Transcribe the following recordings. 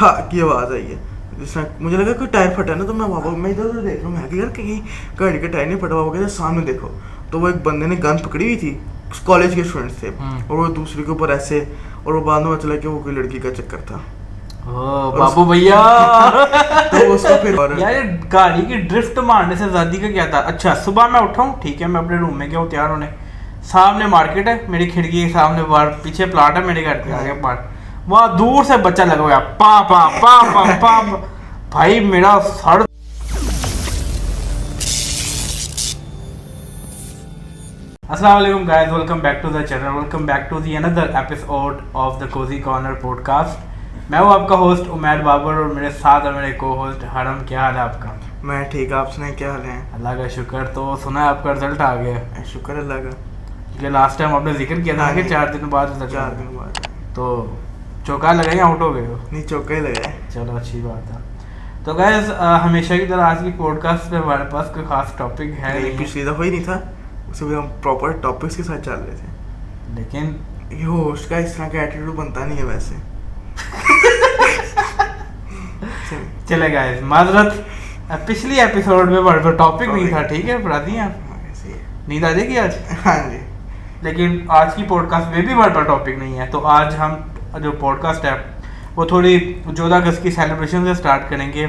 ठा की आवाज़ आई है। जिसमें मुझे लगा कोई टायर फटा ना, तो मैं इधर उधर देख रहा हूँ, मैं यार कहीं गाड़ी का टायर नहीं फटा हुआ। कहते सामने देखो, तो वो एक बंदे ने गन पकड़ी हुई थी, कॉलेज के स्टूडेंट्स थे, और वो दूसरे के ऊपर ऐसे, और वो बाद में पता चला कि वो कोई लड़की का चक्कर था। बाबू भैया तो उसको फिर यार ये गाड़ी की ड्रिफ्ट मारने से आजादी का क्या था। अच्छा सुबह मैं उठा हूँ, ठीक है, मैं अपने रूम में गया हूँ तैयार होने, सामने मार्केट है, मेरी खिड़की के सामने बाहर, पीछे प्लाट है मेरे घर के आगे बाहर, वहाँ दूर से बच्चा लगा हुआ पा पा पा पा पा भाई मेरा सर। अस्सलाम वालेकुम guys, welcome back to the channel, welcome back to the another episode of the cozy corner podcast. मैं हूँ आपका होस्ट उमैर बाबर और मेरे साथ है मेरे को होस्ट हरम। क्या हाल है आपका? मैं ठीक, आप सुनाए क्या हाल है? अल्लाह का शुक्र। तो सुना है आपका रिजल्ट आ गया? शुक्र अल्लाह का। ये लास्ट टाइम आपने जिक्र किया था कि 4 दिन बाद रिजल्ट। 4 दिन बाद। तो चौका लगा या आउट हो गए हो? नहीं, चौका ही लगा है। चलो अच्छी बात है। तो गाइस हमेशा की तरह आज की पॉडकास्ट पे हमारे पास कोई खास टॉपिक है नहीं। पिछली दफ़ा ही नहीं था, उससे भी हम प्रॉपर टॉपिक्स के साथ चल रहे थे। लेकिन ये होस्ट का इस तरह का एटीट्यूड बनता नहीं है वैसे। चले गाइस, माजरत, पिछली एपिसोड में हमारे पास टॉपिक नहीं था, ठीक है, पढ़ा दिया। नींद आ जाएगी आज? हाँ जी। लेकिन आज की पॉडकास्ट में भी हमारे पास टॉपिक नहीं है। तो आज हम जो पॉडकास्ट है वो थोड़ी 14 अगस्त की सेलिब्रेशन से स्टार्ट करेंगे।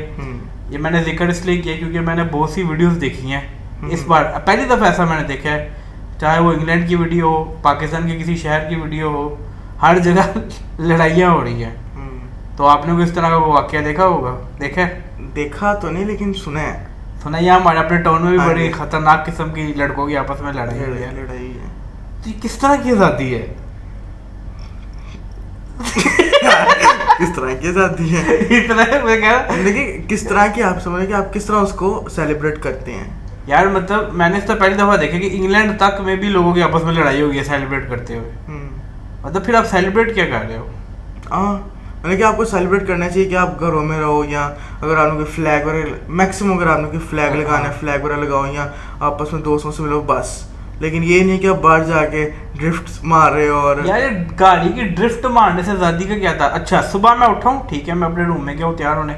ये मैंने जिक्र इसलिए किया क्योंकि मैंने बहुत सी वीडियोस देखी हैं इस बार, पहली दफ़ा ऐसा मैंने देखा है, चाहे वो इंग्लैंड की वीडियो हो, पाकिस्तान के किसी शहर की वीडियो हो, हर जगह लड़ाइयाँ हो रही हैं। तो आपने को इस तरह का वो वाक़या देखा होगा? देखा तो नहीं, लेकिन सुना है। सुना है, हमारे अपने टाउन में भी हाँ बड़ी खतरनाक किस्म की लड़कों की आपस में लड़ाई हुई है। लड़ाई है। तो ये किस तरह की आज़ादी है? किस तरह की आज़ादी है? इतना मैं कह रहा, लेकिन किस तरह की, आप समझ कि आप किस तरह उसको सेलिब्रेट करते हैं यार। मतलब मैंने इससे पहली दफ़ा देखा कि इंग्लैंड तक में भी लोगों की आपस में लड़ाई हो गई है सेलिब्रेट करते हुए। मतलब फिर आप सेलिब्रेट क्या कर रहे हो? हाँ, मतलब कि आपको सेलिब्रेट करना चाहिए कि आप घरों में रहो, या अगर आप लोग फ्लैग वगैरह, मैक्सिमम अगर आप लोग फ्लैग लगाना है, फ्लैग वगैरह लगाओ, या आपस में दोस्तों से मिलो बस। लेकिन ये नहीं कि आप बाहर जाके ड्रिफ्ट मार रहे हो। और यार गाड़ी की ड्रिफ्ट मारने से आज़ादी का क्या था। अच्छा सुबह मैं उठा हूँ, ठीक है, मैं अपने रूम में गया हूँ तैयार होने,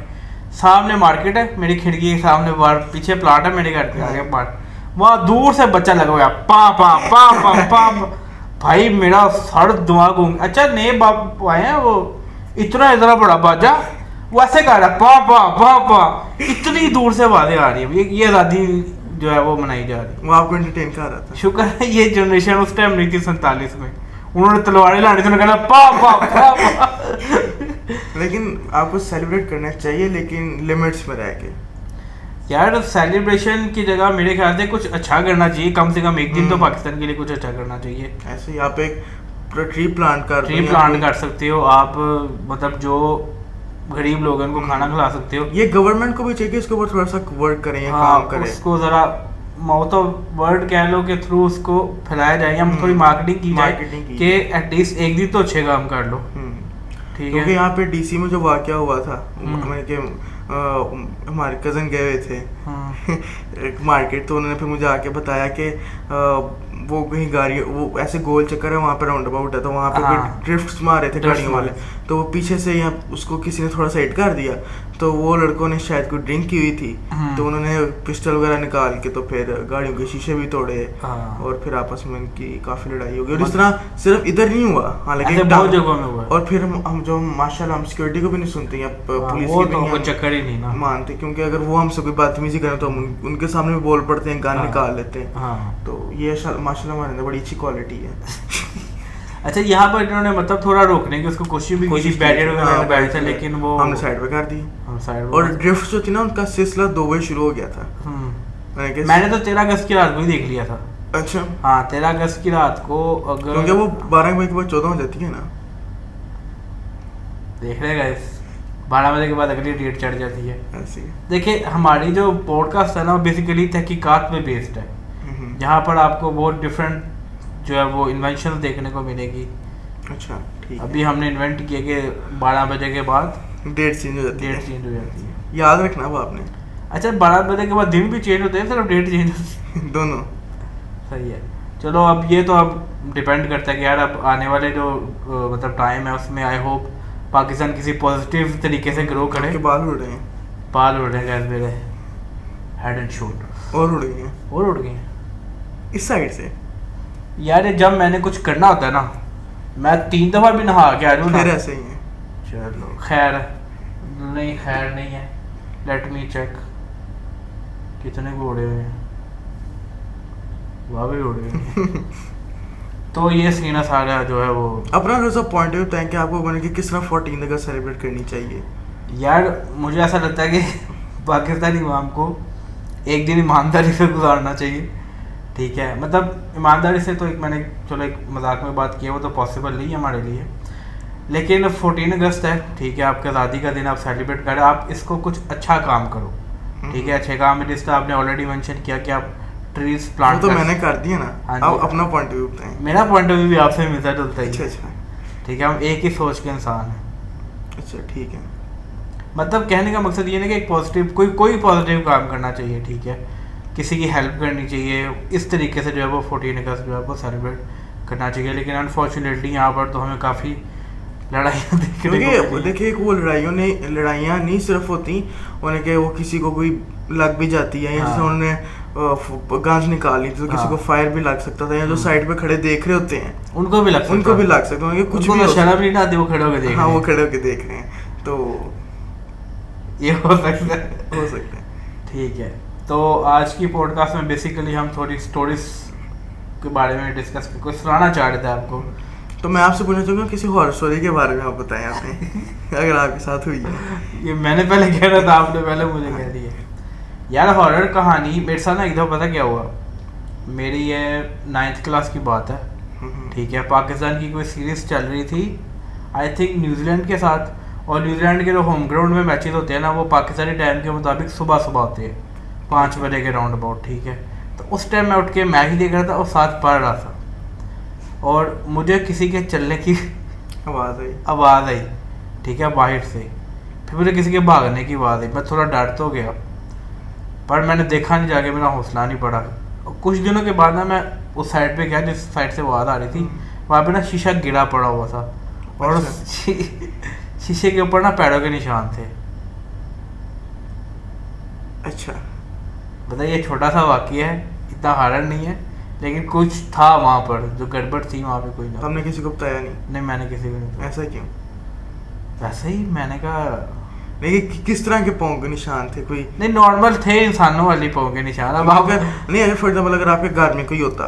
सामने मार्केट है, मेरी खिड़की के सामने बाहर, पीछे प्लाट है मेरे घर के आगे बाहर, वहाँ दूर से बच्चा लगा हुआ पा पा पा पा पा भाई मेरा सर दिमाग घूम। अच्छा नए बाप आए हैं, वो इतना बड़ा बाजा वैसे कर रहा पा पा पा पा, इतनी दूर से आवाजें आ रही है। ये आज़ादी जो है वो मनाई जा रही है। वो आपको एंटरटेन कर रहा था। शुक्र है ये जनरेशन उस टाइम नहीं थी 47 में, उन्होंने तलवारें लानी थी, उन्होंने कहना पा पा पा पा। लेकिन आपको सेलिब्रेट करना चाहिए, लेकिन लिमिट्स में रह के। यार सेलिब्रेशन की जगह मेरे ख्याल से कुछ अच्छा करना चाहिए, कम से कम एक दिन तो पाकिस्तान के लिए कुछ अच्छा करना चाहिए। ऐसे ही आप एक ट्री प्लांट कर सकते हो आप, मतलब जो गरीब लोग हैं उनको खाना खिला सकते हो। ये गवर्नमेंट को भी चाहिए इसके ऊपर थोड़ा सा वर्क करें, काम करें, उसको जरा माउथ ऑफ वर्ड कह लो के थ्रू उसको फैलाया जाए, या थोड़ी मार्केटिंग की जाए कि एटलीस्ट एक दिन तो अच्छे काम कर लो। ठीक है, क्योंकि यहाँ पे डीसी में जो वाकया हुआ था, हमारे कज़न गए हुए थे एक मार्केट, तो उन्होंने फिर मुझे आके बताया कि वो कहीं गाड़ी, वो ऐसे गोल चक्कर है वहाँ पे, राउंड अबाउट है, तो वहाँ पे कोई ड्रिफ्ट्स मार रहे थे गाड़ियों वाले, तो वो पीछे से यहाँ उसको किसी ने थोड़ा सा हिट कर दिया, तो वो लड़कों ने शायद कोई ड्रिंक की हुई थी, तो उन्होंने पिस्टल वगैरह निकाल के तो फिर गाड़ियों के शीशे भी तोड़े, और फिर आपस में उनकी काफ़ी लड़ाई हो गई। और इस तरह सिर्फ इधर नहीं हुआ, हालांकि बहुत जगहों में हुआ। और फिर हम जो माशाल्लाह हम सिक्योरिटी को भी नहीं सुनते, या पुलिस की भी चक्कर ही नहीं ना मानते, क्योंकि अगर वो हमसे कोई बदतमीजी करें तो हम उनके सामने भी बोल पड़ते हैं, गान निकाल लेते हैं। तो ये माशाल्लाह हमारे अंदर बड़ी अच्छी क्वालिटी है। अच्छा यहाँ पर इन्होंने मतलब थोड़ा रोकने की उसको कोशिश भी की, बैरियर वगैरह बैठे थे, लेकिन वो हमने साइड पे कर दी। और ड्रिफ्ट जो थी ना, उनका सिलसिला 2 बजे शुरू हो गया था। मैंने तो 13 अगस्त की रात को ही देख लिया था। अच्छा हाँ, 13 अगस्त की रात को, अगर क्योंकि वो 12 बजे के बाद 14 हो जाती है ना, देख रहे गाइस, 12 बजे के बाद अगली डेट चढ़ जाती है। ऐसी देखिए हमारी जो पॉडकास्ट है ना, वो बेसिकली तहकीकात पे बेस्ड है, जहाँ पर आपको बहुत डिफरेंट जो है वो इन्वेंशन देखने को मिलेगी। अच्छा ठीक है। अभी हमने इन्वेंट किया कि 12 बजे के बाद डेट चेंज हो जाती है। याद रखना वो आपने। अच्छा 12 बजे के बाद दिन भी चेंज होते हैं, सिर्फ डेट चेंज होती है? दोनों सही है। चलो अब ये तो अब डिपेंड करता है कि यार अब आने वाले जो मतलब टाइम है उसमें आई होप पाकिस्तान किसी पॉजिटिव तरीके से ग्रो करे। आपके बाल उड़ रहे हैं। बाल उड़ रहे हैं guys मेरे, हेड एंड शोल्डर और उड़ गए हैं। और उड़ गए हैं इस साइड से यार। ये जब मैंने कुछ करना होता है ना, मैं 3 दफा भी नहा के आ जाऊँ ना। फिर ऐसे ही है। चलो खैर नहीं, खैर नहीं है। लेट मी चेक कितने को उड़े हुए हैं, वहाँ भी उड़े हुए हैं। तो ये सीन सारा जो है वो अपना थोड़ा सा पॉइंट ऑफ बताएं कि आपको बने कि किस तरह 14 अगस्त सेलिब्रेट करनी चाहिए। यार मुझे ऐसा लगता है कि पाकिस्तानी इमाम को एक दिन ईमानदारी से गुजारना चाहिए, ठीक है। मतलब ईमानदारी से तो एक मैंने चलो एक मजाक में बात की है, वो तो पॉसिबल नहीं है हमारे लिए, लेकिन 14 अगस्त है, ठीक है, आपके आज़ादी का दिन आप सेलिब्रेट करें, आप इसको कुछ अच्छा काम करो, ठीक है। अच्छे काम में जिस तरह आपने ऑलरेडी मेंशन किया कि आप ट्रीज प्लांट तो मैंने कर दिया ना। हाँ अब जी। अपना पॉइंट ऑफ व्यू बताएं। मेरा पॉइंट ऑफ व्यू भी आपसे मिलता जुलता ही अच्छा है, अच्छा ठीक है। हम एक ही सोच के इंसान हैं। अच्छा ठीक है। मतलब कहने का मकसद ये नहीं कि एक पॉजिटिव कोई पॉजिटिव काम करना चाहिए, ठीक है, किसी की हेल्प करनी चाहिए, इस तरीके से जो है वो 14 अगस्त जो है वो सेलिब्रेट करना चाहिए। लेकिन अनफॉर्चुनेटली यहाँ पर तो हमें काफ़ी लड़ाइयाँ देखने को क्योंकि मिली। देखिए वो लड़ाइयाँ नहीं सिर्फ होती उन्हें कि वो किसी को कोई लग भी जाती है, या जैसे हाँ। उन्होंने गांज निकाली तो किसी हाँ। को फायर भी लग सकता था, या जो साइड पे खड़े देख रहे होते हैं उनको भी लग उनको भी लग सकता है, कुछ उनको भी तो हो शर्म नहीं आती, वो खड़े होकर देख हाँ रहे वो हैं। खड़े होके देख रहे हैं, तो ये हो सकता है। हो सकता है। ठीक है, तो आज की पॉडकास्ट में बेसिकली हम थोड़ी स्टोरीज के बारे में डिस्कस कुछ सुनाना चाह रहे थे आपको। तो मैं आपसे पूछना चाहूँगा किसी हॉरर स्टोरी के बारे में आप बताएं आपने अगर आपके साथ हुई है। ये मैंने पहले कह रहा था, आपने पहले मुझे कह दिया। यार हॉरर कहानी मेरे साथ ना एक दफ़ा पता क्या हुआ, मेरी ये 9th क्लास की बात है, ठीक है। पाकिस्तान की कोई सीरीज़ चल रही थी आई थिंक न्यूजीलैंड के साथ, और न्यूजीलैंड के जो होम ग्राउंड में मैचेस होते हैं ना वो पाकिस्तानी टाइम के मुताबिक सुबह सुबह होते हैं 5 बजे के राउंड अबाउट, ठीक है। तो उस टाइम मैं उठ के मैच देख रहा था और साथ पढ़ रहा था, और मुझे किसी के चलने की आवाज़ आई, ठीक है, बाहर से। फिर मुझे किसी के भागने की आवाज़ आई, मैं थोड़ा डर तो गया, पर मैंने देखा नहीं, जाके मेरा हौसला नहीं पड़ा। और कुछ दिनों के बाद ना मैं उस साइड पे गया जिस साइड से आवाज़ आ रही थी, वहाँ पे ना शीशा गिरा पड़ा हुआ था, और उस शीशे के ऊपर ना पैरों के निशान थे। अच्छा बताइए, छोटा सा वाक़या है, इतना हार्ड नहीं है, लेकिन कुछ था वहाँ पर जो गड़बड़ थी वहाँ पे। कोई ना, हमने किसी को बताया नहीं। मैंने किसी को नहीं बताया। ऐसा क्यों? वैसे ही मैंने कहा नहीं किस तरह के पाँव के निशान थे? कोई नहीं, नॉर्मल थे, इंसानों वाली पाँव के निशान। अब आप नहीं, अगर फॉर एग्जाम्पल अगर आपके घर में कोई होता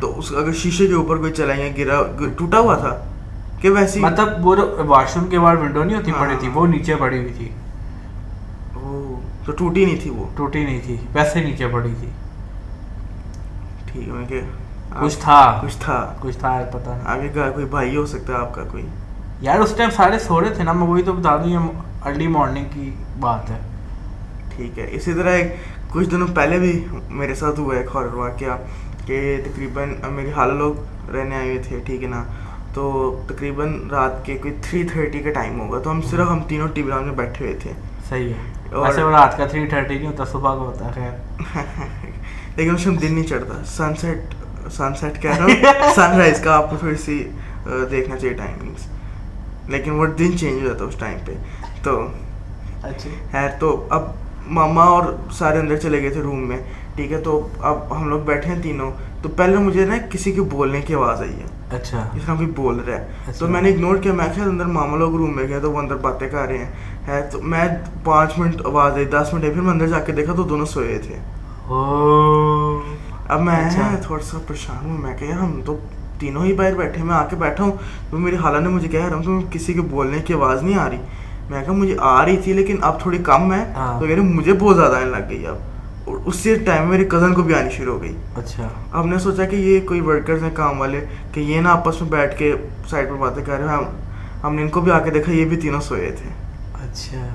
तो उस अगर शीशे के ऊपर कोई चला या गिरा टूटा हुआ था कि वैसे मतलब वो जो वॉशरूम के बाहर विंडो नहीं होती, हाँ। पड़ी थी, वो नीचे पड़ी हुई थी। ओह, तो टूटी नहीं थी वो? टूटी नहीं थी, वैसे नीचे पड़ी थी। ठीक है, मैं क्या कुछ था पता नहीं। आगे का कोई भाई हो सकता है आपका कोई? यार उस टाइम सारे सो रहे थे ना, मैं वही तो बता दूं, ये अर्ली मॉर्निंग की बात है। ठीक है। इसी तरह एक कुछ दिनों पहले भी मेरे साथ हुआ एक हॉरर वाक़या कि तकरीबन मेरे हाल लोग रहने आए हुए थे, ठीक है ना। तो तकरीबन रात के कोई 3:30 का टाइम होगा, तो हम तीनों टीवी में बैठे हुए थे। सही है। और वैसे वो रात का 3:30 नहीं होता, सुबह का होता है। खैर लेकिन उस टाइम दिन नहीं चढ़ता, सनसेट कह रहा हूँ सनराइज का आपको थोड़ी सी देखना चाहिए टाइमिंग्स, लेकिन वो दिन चेंज हो जाता है उस टाइम पे। तो अच्छा है, तो अब मामा और सारे अंदर चले गए थे रूम में, ठीक है। तो अब हम लोग बैठे हैं तीनों, तो पहले मुझे ना किसी के बोलने की आवाज़ आई है। अच्छा, जिसका कोई बोल रहा है। अच्छा। तो मैंने इग्नोर किया, मैं क्या अंदर मामा लोग रूम में गए तो वो अंदर बातें कर रहे हैं, है। तो मैं 5 मिनट आवाज़ आई, 10 मिनट आई, फिर मैं अंदर जाके देखा तो दोनों सोए थे। अब मैं थोड़ा सा परेशान हूँ, मैं कहा हम तो तीनों ही बाहर बैठे, मैं आके बैठा हूँ, तो मेरी खाला ने मुझे कह रहा हूँ तो किसी के बोलने की आवाज़ नहीं आ रही। मैं कहा मुझे आ रही थी लेकिन अब थोड़ी कम है। तो कह रहे मुझे बहुत ज़्यादा आने लग गई अब, और उससे टाइम मेरे कज़न को भी आनी शुरू हो गई। अच्छा, अब हमने सोचा कि ये कोई वर्कर्स हैं काम वाले, कि ये ना आपस में बैठ के साइड पर बातें कर रहे हैं। हमने इनको भी आके देखा, ये भी तीनों सोए थे। अच्छा,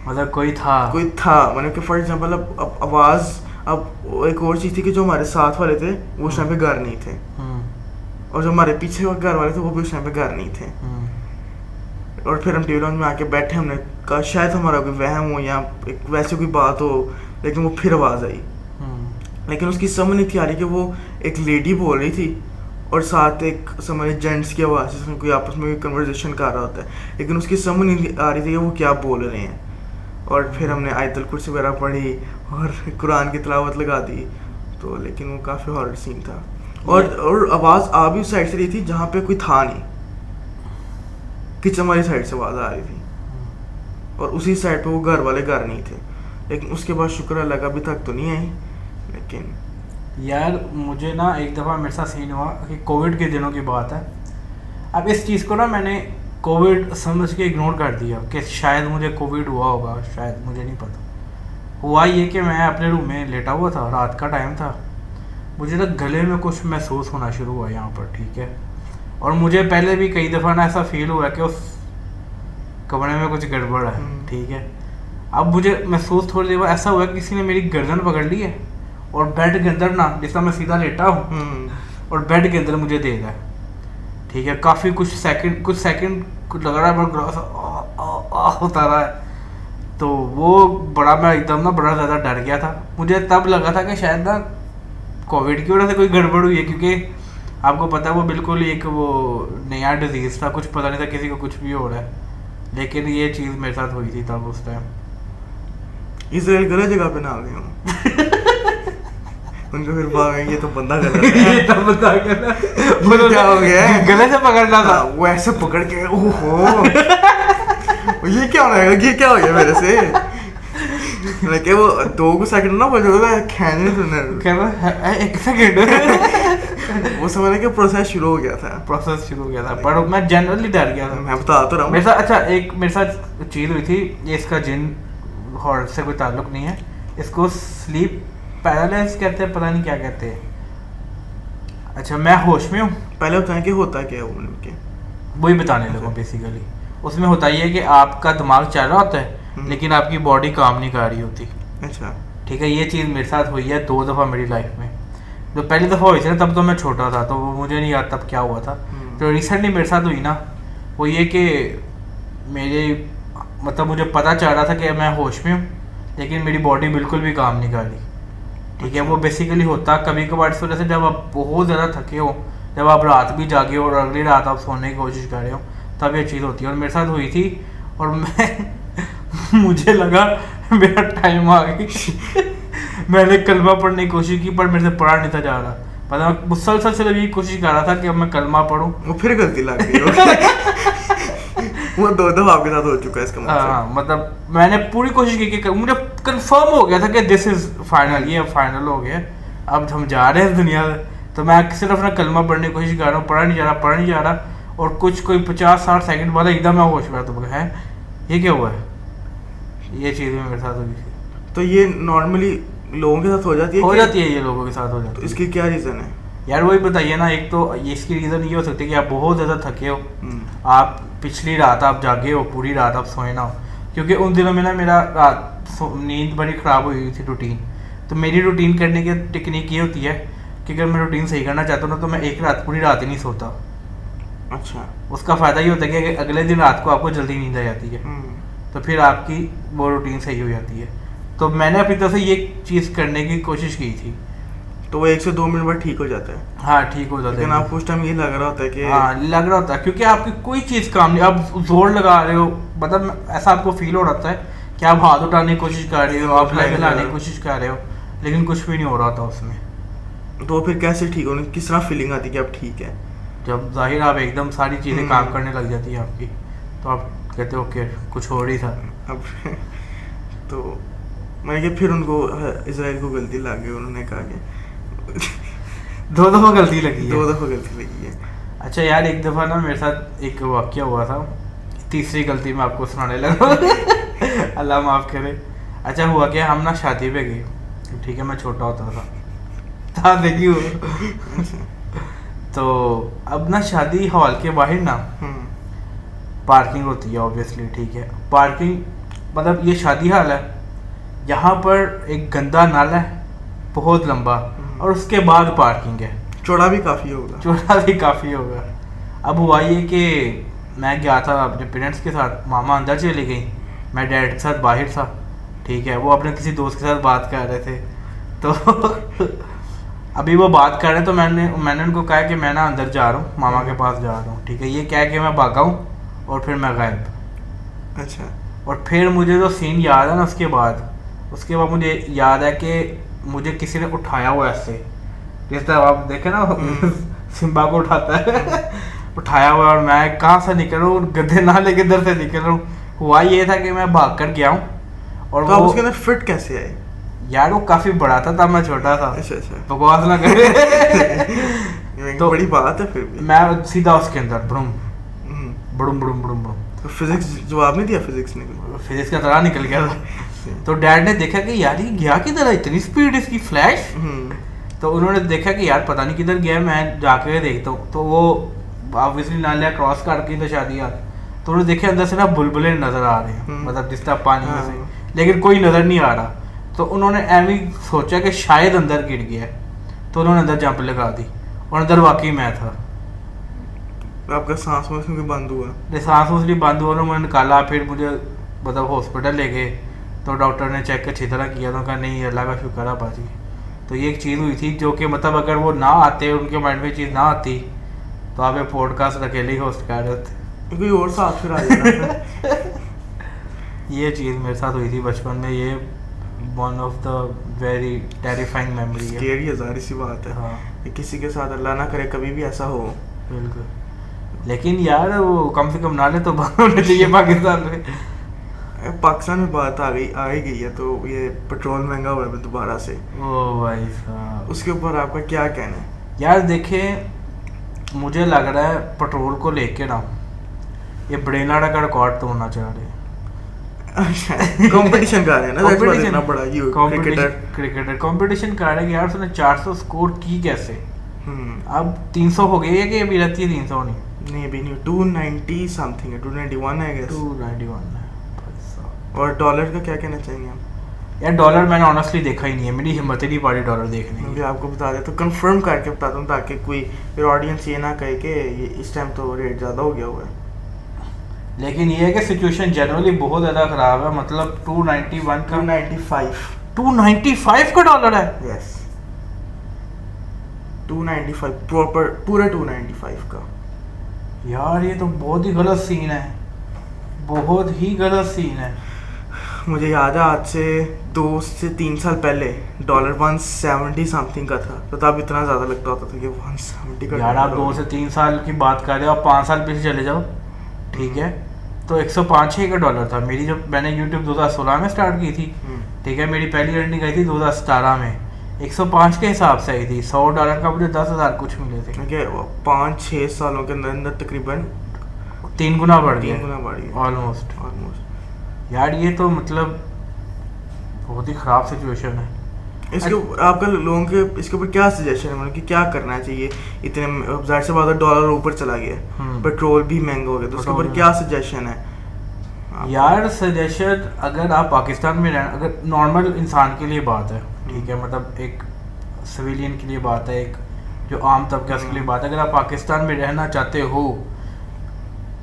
मतलब कोई था मैंने कि फॉर एग्जांपल अब आवाज़, अब एक और चीज़ थी कि जो हमारे साथ वाले थे वो उस टाइम पे घर नहीं थे, और जो हमारे पीछे घर वाले थे वो भी उस टाइम पे घर नहीं थे। और फिर हम टीवी लॉन्च में आके बैठे, हमने कहा शायद हमारा कोई वहम हो या एक वैसे कोई बात हो, लेकिन वो फिर आवाज़ आई। लेकिन उसकी समझ नहीं थी आ रही कि वो एक लेडी बोल रही थी और साथ एक समझ जेंट्स की आवाज़ जिसमें कोई आपस में कन्वर्सेशन कर रहा होता है, लेकिन उसकी समझ नहीं आ रही थी कि वो क्या बोल रहे हैं। और फिर हमने आयतुल कुर्सी वगैरह पढ़ी और कुरान की तिलावत लगा दी, तो लेकिन वो काफ़ी हॉरर सीन था। और आवाज़ आ भी उस साइड से रही थी जहाँ पे कोई था नहीं, किचन वाली साइड से आवाज़ आ रही थी, और उसी साइड पे वो घर वाले घर नहीं थे। लेकिन उसके बाद शुक्र अल्लाह का अभी तक तो नहीं आई। लेकिन यार मुझे ना एक दफ़ा मेरे साथ सीन हुआ कि कोविड के दिनों की बात है। अब इस चीज़ को ना मैंने कोविड समझ के इग्नोर कर दिया कि शायद मुझे कोविड हुआ होगा, शायद, मुझे नहीं पता। हुआ ये कि मैं अपने रूम में लेटा हुआ था, रात का टाइम था, मुझे ना गले में कुछ महसूस होना शुरू हुआ यहाँ पर, ठीक है। और मुझे पहले भी कई दफ़ा ना ऐसा फील हुआ कि उस कमरे में कुछ गड़बड़ है, ठीक है। अब मुझे महसूस थोड़ी देर बाद ऐसा हुआ कि किसी ने मेरी गर्दन पकड़ ली है और बेड के अंदर ना, जिस तरह मैं सीधा लेटा हूँ और बेड के अंदर मुझे दे रहा है, ठीक है। काफ़ी कुछ सेकंड कुछ लग रहा है, बड़ा होता रहा है। तो वो बड़ा, मैं एकदम ना बड़ा ज़्यादा डर गया था। मुझे तब लगा था कि शायद ना कोविड की वजह से कोई गड़बड़ हुई है, क्योंकि आपको पता है वो बिल्कुल एक वो नया डिजीज़ था, कुछ पता नहीं था किसी को कुछ भी हो रहा है। लेकिन ये चीज़ मेरे साथ हुई थी तब उस टाइम। इसराइल गलत जगह पे ना आ गए हूँ उनको फिर भाग ये तो बंदा गलत है ये तो बंदा गलत, वो क्या हो गया है, गले से पकड़ना था। वो ऐसे पकड़ के ओहो ये क्या हो रहा है, ये क्या हो गया मेरे से। मैं क्या वो 2 सेकंड ना बचा था खींचने सुनने, क्या 1 सेकंड वो समझ कि प्रोसेस शुरू हो गया था, पर मैं जनरली डर गया था। मैं बता तो रहा हूँ मेरे साथ, अच्छा एक मेरे साथ चीज़ हुई थी, ये इसका जिन हॉरर से कोई ताल्लुक नहीं है, इसको स्लीप पैरालिसिस कहते हैं, पता नहीं क्या कहते हैं। अच्छा मैं होश में हूँ, पहले बताएं कि होता क्या है वो उनके, वही बताने लगा बेसिकली। उसमें होता ही है कि आपका दिमाग चल रहा होता है लेकिन आपकी बॉडी काम नहीं कर रही होती। अच्छा ठीक है, ये चीज़ मेरे साथ हुई है 2 दफ़ा मेरी लाइफ में। जो पहली दफ़ा हुई थी ना, तब तो मैं छोटा था, तो वो मुझे नहीं याद तब क्या हुआ था। जो रिसेंटली मेरे साथ हुई ना, वो ये कि मेरे मतलब मुझे पता चल रहा था कि मैं होश में हूँ, लेकिन मेरी बॉडी बिल्कुल भी काम नहीं कर रही। ठीक है, वो बेसिकली होता कभी कभार इस वजह से जब आप बहुत ज़्यादा थके हो, जब आप रात भी जागे हो और अगली रात आप सोने की कोशिश कर रहे हो, तब ये चीज़ होती है। और मेरे साथ हुई थी और मैं मुझे लगा मेरा टाइम आ गई मैंने कलमा पढ़ने की कोशिश की पर मेरे से पढ़ा नहीं था जा रहा। पता मैं मुसलसल से यही कोशिश कर रहा था कि अब मैं कलमा पढ़ूँ, वो फिर गलती लग गई वो 2 दफा आपके साथ हो चुका है इसका मतलब। हाँ, मतलब मैंने पूरी कोशिश की कि मुझे कंफर्म हो गया था कि दिस इज फाइनल, ये अब फाइनल हो गया, अब हम जा रहे हैं दुनिया से। तो मैं सिर्फ ना कलमा पढ़ने की कोशिश कर रहा हूँ, पढ़ा नहीं जा रहा और कुछ कोई 50-60 सेकंड बाद एकदम मैं होश में आता हूँ, है ये क्या हुआ है। ये चीज़ मेरे साथ हुई थी। तो ये नॉर्मली लोगों के साथ हो जाती है ये लोगों के साथ हो जाती है। तो इसकी क्या रीज़न है यार वही बताइए ना। एक तो इसकी रीज़न ये हो सकती है कि आप बहुत ज़्यादा थके हो, आप पिछली रात आप जागे हो, पूरी रात आप सोए ना हो, क्योंकि उन दिनों में ना मेरा नींद बड़ी ख़राब हुई थी रूटीन। तो मेरी रूटीन करने की टेक्निक ये होती है कि अगर मैं रूटीन सही करना चाहता हूँ ना, तो मैं एक रात पूरी रात ही नहीं सोता। अच्छा, उसका फ़ायदा ये होता है कि अगले दिन रात को आपको जल्दी नींद आ जाती है, तो फिर आपकी वो रूटीन सही हो जाती है। तो मैंने अपनी तरफ से ये चीज़ करने की कोशिश की थी, तो वो 1 से 2 मिनट बाद ठीक हो जाता है। हाँ ठीक हो जाता है, लेकिन आपको उस टाइम ये लग रहा होता है कि हाँ लग रहा होता है, क्योंकि आपकी कोई चीज़ काम नहीं, आप जोर लगा रहे हो, मतलब ऐसा आपको फील हो रहा है कि आप हाथ उठाने की कोशिश कर रहे हो, आप लेवल आने की कोशिश कर रहे हो, लेकिन कुछ भी नहीं हो रहा था उसमें। तो फिर कैसे ठीक होने, किस तरह फीलिंग आती है कि आप ठीक है? जब जाहिर आप एकदम सारी चीज़ें काम करने लग जाती है आपकी, तो आप कहते हो कि कुछ हो रही था। अब तो मैंने कि फिर उनको इजराइल को गलती लग गई, उन्होंने कहा कि 2 दफ़ा गलती लगी है। 2 दफ़ा गलती लगी है। अच्छा यार एक दफ़ा ना मेरे साथ एक वाक़या हुआ था, तीसरी गलती मैं आपको सुनाने लगा अल्लाह माफ़ करे। अच्छा हुआ क्या, हम ना शादी पे गए, ठीक है, मैं छोटा होता था देखिए तो अब ना शादी हॉल के बाहर ना पार्किंग होती है ऑब्वियसली, ठीक है। पार्किंग मतलब ये शादी हॉल है, यहाँ पर एक गंदा नाला है बहुत लंबा, और उसके बाद पार्किंग है, चौड़ा भी काफ़ी होगा। अब हुआ ये कि मैं गया था अपने पेरेंट्स के साथ, मामा अंदर चली गई, मैं डैड के साथ बाहर था, ठीक है। वो अपने किसी दोस्त के साथ बात कर रहे थे, तो अभी वो बात कर रहे हैं तो मैंने उनको कहा कि मैं ना अंदर जा रहा हूँ, मामा के पास जा रहा हूँ, ठीक है। ये कह के मैं भागा हूँ और फिर मैं गायब। अच्छा। और फिर मुझे जो सीन याद है ना, उसके बाद मुझे याद है कि मुझे किसी ने उठाया हुआ ऐसे, जिस तरह आप देखे ना सिम्बा को उठाता है उठाया हुआ, और मैं कहाँ से निकल रहा हूँ, गद्दे नाले के इधर से निकल रहा हूँ। हुआ ये था कि मैं भाग कर गया हूँ। और तो आप उसके अंदर फिट कैसे आए? यार वो काफी बड़ा था, तब मैं छोटा था। अच्छा अच्छा, बकवास ना करे तो बड़ी बात है। फिर भी मैं सीधा उसके अंदर बुड़ुम बुड़ुम बुड़ुम बुड़ुम बुड़ुम। तो फिजिक्स जवाब नहीं दिया? फिजिक्स ने फिजिक्स का तरह निकल गया था। तो डैड ने देखा कि यार ये गया किधर है, इतनी स्पीड इसकी फ्लैश। तो उन्होंने देखा कि यार पता नहीं किधर गया, मैं जाके देखता हूँ। तो वो ऑब्वियसली नालिया क्रॉस करके तो शादी यार, तो उन्होंने देखा अंदर से ना बुलबुले नजर आ रहे हैं, मतलब जिस तरह पानी में से, लेकिन कोई नजर नहीं आ रहा। तो उन्होंने ऐवी सोचा कि शायद अंदर गिर गया, तो उन्होंने अंदर जंप लगा दी, और अंदर वाकई मैं था। आपका सांस भी बंद हुआ? सांस उसलिए बंद हुआ, उन्होंने निकाला, फिर मुझे मतलब हॉस्पिटल ले गए। तो डॉक्टर ने चेक अच्छी तरह किया, तो कहा नहीं अल्लाह का शुक्र है बाजी। तो ये एक चीज़ हुई थी जो कि मतलब अगर वो ना आते, उनके माइंड में चीज़ ना आती, तो आप ये पॉडकास्ट अकेले ही होस्ट कर रहे थे। कोई और साथ फिर आ जाता। ये चीज़ मेरे साथ हुई थी बचपन में। ये one of the very terrifying memory है। स्केरी है, ज़ाहिर सी बात है। हाँ, कि किसी के साथ अल्लाह ना करे कभी भी ऐसा हो। बिल्कुल। लेकिन यार वो कम से कम नाले तो बंद होने चाहिए पाकिस्तान में। पाकिस्तान में बात आ ही गई है, तो ये पेट्रोल महंगा हुआ है दोबारा से। ओ भाई साहब, उसके ऊपर आपका क्या कहना है? यार देखें, मुझे लग रहा है पेट्रोल को लेके ना ये ब्रेनाडा का रिकॉर्ड तोड़ना चाह रहे हैं। कंपटीशन कर रहे हैं ना, इतना बड़ा ये क्रिकेटर कंपटीशन कर रहे हैं कि यार उसने 400 स्कोर की कैसे। अब 300 हो गई है कि अभी रहती है 300 नहीं अभी नहीं, 290 समथिंग है, 291 है गेस। 291 है। और डॉलर का क्या कहना चाहेंगे आप? यार डॉलर मैंने ऑनेस्टली देखा ही नहीं है, मेरी हिम्मत ही नहीं पड़ी डॉलर देखने की। मैं भी आपको बता देता हूँ, कंफर्म करके बताता हूँ, ताकि कोई फिर ऑडियंस ये ना कहे कि ये इस टाइम तो रेट ज़्यादा हो गया हुआ है। लेकिन ये है कि सिचुएशन जनरली बहुत ज़्यादा ख़राब है। मतलब 291 का 295 का डॉलर है। यस 295 प्रॉपर पूरा 295 का। यार ये तो बहुत ही गलत सीन है, बहुत ही गलत सीन है। मुझे याद है आज से 2 से 3 साल पहले डॉलर 170 समथिंग का था, तो तब इतना ज़्यादा लगता होता था कि 170 का। यार आप 2 से 3 साल की बात कर रहे हो, आप 5 साल पीछे चले जाओ, ठीक है, तो 105 का डॉलर था। मेरी जब मैंने यूट्यूब 2016 में स्टार्ट की थी, ठीक है, मेरी पहली अर्निंग आई थी 2017 में, 105 के हिसाब से आई थी। $100 का मुझे 10,000 कुछ मिले थे। 5-6 सालों के अंदर अंदर तकरीबन 3 गुना बढ़ गया, 3 गुना बढ़ गया ऑलमोस्ट। यार ये तो मतलब बहुत ही ख़राब सिचुएशन है। इसके आपका लोगों के इसके ऊपर क्या सजेशन है, मतलब कि क्या करना चाहिए? इतने ज़ाहिर सी बात है डॉलर ऊपर चला गया, पेट्रोल भी महंगा हो गया, तो उसके ऊपर क्या सजेशन है? यार सजेशन, अगर आप पाकिस्तान में रहना, अगर नॉर्मल इंसान के लिए बात है, ठीक है, मतलब एक सिविलियन के लिए बात है, एक जो आम तबका के लिए बात है, अगर आप पाकिस्तान में रहना चाहते हो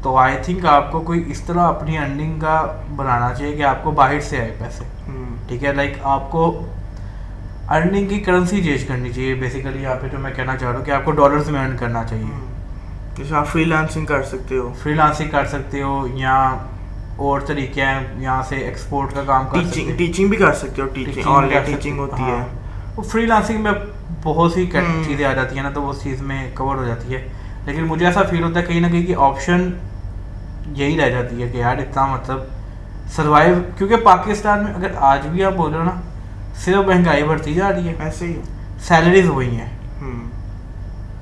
तो आई थिंक आपको कोई इस तरह अपनी अर्निंग का बनाना चाहिए कि आपको बाहर से आए पैसे, ठीक है। लाइक आपको अर्निंग की करेंसी चेंज करनी चाहिए बेसिकली। यहाँ पे तो मैं कहना चाह रहा हूँ कि आपको डॉलर्स में अर्न करना चाहिए। जैसे आप फ्रीलांसिंग कर सकते हो, या और तरीके हैं, यहाँ से एक्सपोर्ट का काम कर सकते हो, टीचिंग भी कर सकते हो, टीचिंग ऑनलाइन टीचिंग होती है। वो फ्रीलांसिंग में बहुत सी चीज़ें आ जाती है ना, तो वो चीज़ में कवर हो जाती है। लेकिन मुझे ऐसा फील होता है कहीं ना कहीं कि ऑप्शन यही रह जाती है कि यार इतना मतलब सर्वाइव, क्योंकि पाकिस्तान में अगर आज भी आप बोलो ना, सिर्फ महंगाई बढ़ती जा रही है, ऐसे ही सैलरीज वही हैं,